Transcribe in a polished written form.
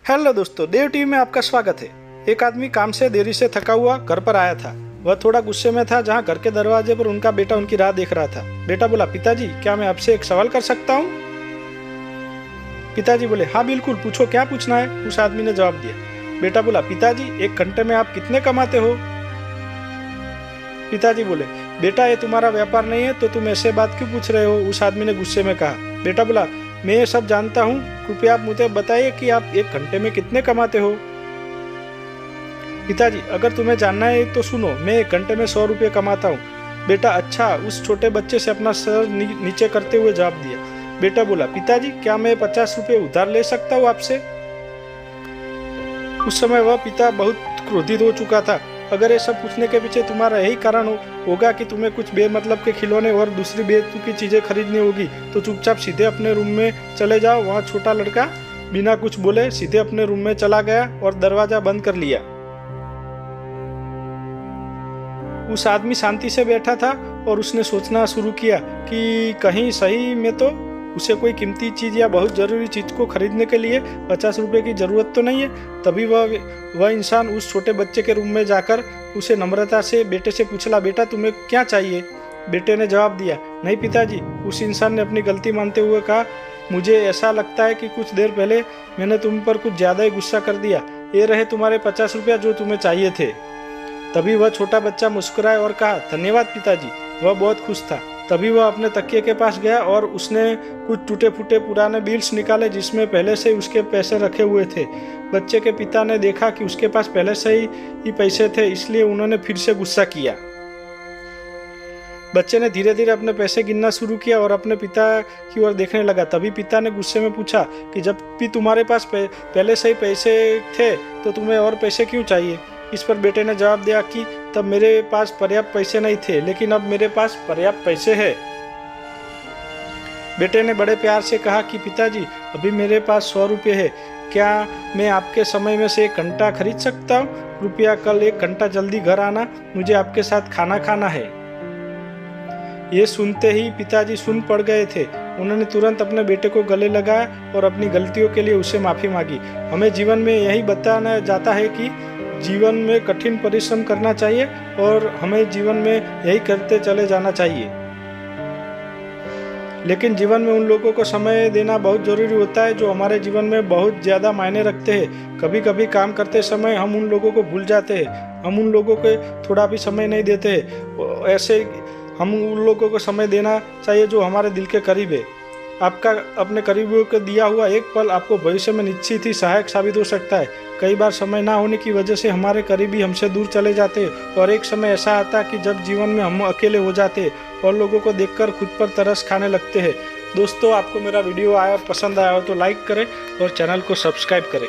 Hello दोस्तों, देव TV में आपका स्वागत है। एक आदमी काम से देरी से थका हुआ घर पर आया था। वह थोड़ा गुस्से में था जहाँ घर के दरवाजे पर उनका बेटा उनकी राह देख रहा था। बेटा बोला, पिताजी क्या मैं आपसे एक सवाल कर सकता हूँ? पिताजी बोले, हाँ बिल्कुल, पूछो, क्या पूछना है? उस आदमी ने जवाब दिया। बेटा बोला, पिताजी एक घंटे में आप कितने कमाते हो? पिताजी बोले, बेटा ये तुम्हारा व्यापार नहीं है तो तुम ऐसे बात क्यों पूछ रहे हो? उस आदमी ने गुस्से में कहा। बेटा बोला, मैं ये सब जानता हूँ, कृपया आप मुझे बताइए कि आप एक घंटे में कितने कमाते हो? पिताजी, अगर तुम्हें जानना है तो सुनो, मैं एक घंटे में 100 रुपये कमाता हूँ। बेटा, अच्छा, उस छोटे बच्चे से अपना सर नीचे करते हुए जवाब दिया। बेटा बोला, पिताजी क्या मैं 50 रुपये उधार ले सकता हूँ आपसे? उस समय वह पिता बहुत क्रोधित हो चुका था। अगर ये सब पूछने के पीछे तुम्हारा यही कारण होगा कि तुम्हें कुछ बेमतलब के खिलौने और दूसरी बेतुकी चीजें खरीदनी होगी, तो चुपचाप सीधे अपने रूम में चले जाओ। वहाँ छोटा लड़का बिना कुछ बोले सीधे अपने रूम में चला गया और दरवाजा बंद कर लिया। उस आदमी शांति से बैठा था और उसने सोचना शुरू किया कि कहीं सही में तो उसे कोई कीमती चीज या बहुत जरूरी चीज को खरीदने के लिए 50 रुपये की जरूरत तो नहीं है। तभी वह इंसान उस छोटे बच्चे के रूम में जाकर उसे नम्रता से बेटे से पूछला, बेटा तुम्हें क्या चाहिए? बेटे ने जवाब दिया, नहीं पिताजी। उस इंसान ने अपनी गलती मानते हुए कहा, मुझे ऐसा लगता है कि कुछ देर पहले मैंने तुम पर कुछ ज्यादा ही गुस्सा कर दिया। ये रहे तुम्हारे 50 रुपया जो तुम्हें चाहिए थे। तभी वह छोटा बच्चा मुस्कुराया और कहा, धन्यवाद पिताजी। वह बहुत खुश था। तभी वह अपने तकिए के पास गया और उसने कुछ टूटे फूटे पुराने बिल्स निकाले जिसमें पहले से उसके पैसे रखे हुए थे। बच्चे के पिता ने देखा कि उसके पास पहले से ही पैसे थे, इसलिए उन्होंने फिर से गुस्सा किया। बच्चे ने धीरे धीरे अपने पैसे गिनना शुरू किया और अपने पिता की ओर देखने लगा। तभी पिता ने गुस्से में पूछा कि जब भी तुम्हारे पास पहले से ही पैसे थे तो तुम्हें और पैसे क्यों चाहिए? इस पर बेटे ने जवाब दिया कि तब मेरे पास पर्याप्त पैसे नहीं थे, लेकिन अब मेरे पास पर्याप्त पैसे हैं। बेटे ने बड़े प्यार से कहा कि पिताजी अभी मेरे पास 100 रुपये है, क्या मैं आपके समय में से 1 घंटा खरीद सकता हूँ? कृपया कल 1 घंटा जल्दी घर आना, मुझे आपके साथ खाना खाना है। ये सुनते ही पिताजी सुन पड़ गए थे। उन्होंने तुरंत अपने बेटे को गले लगाया और अपनी गलतियों के लिए उससे माफ़ी मांगी। हमें जीवन में यही बताना जाता है कि जीवन में कठिन परिश्रम करना चाहिए और हमें जीवन में यही करते चले जाना चाहिए। लेकिन जीवन में उन लोगों को समय देना बहुत ज़रूरी होता है जो हमारे जीवन में बहुत ज़्यादा मायने रखते हैं। कभी कभी काम करते समय हम उन लोगों को भूल जाते हैं, हम उन लोगों को थोड़ा भी समय नहीं देते हैं। ऐसे हम उन लोगों को समय देना चाहिए जो हमारे दिल के करीब है। आपका अपने करीबियों को दिया हुआ एक पल आपको भविष्य में निश्चित ही सहायक साबित हो सकता है। कई बार समय ना होने की वजह से हमारे करीबी हमसे दूर चले जाते हैं और एक समय ऐसा आता है कि जब जीवन में हम अकेले हो जाते हैं और लोगों को देखकर खुद पर तरस खाने लगते हैं। दोस्तों, आपको मेरा वीडियो आया और पसंद आया हो तो लाइक करें और चैनल को सब्सक्राइब करें।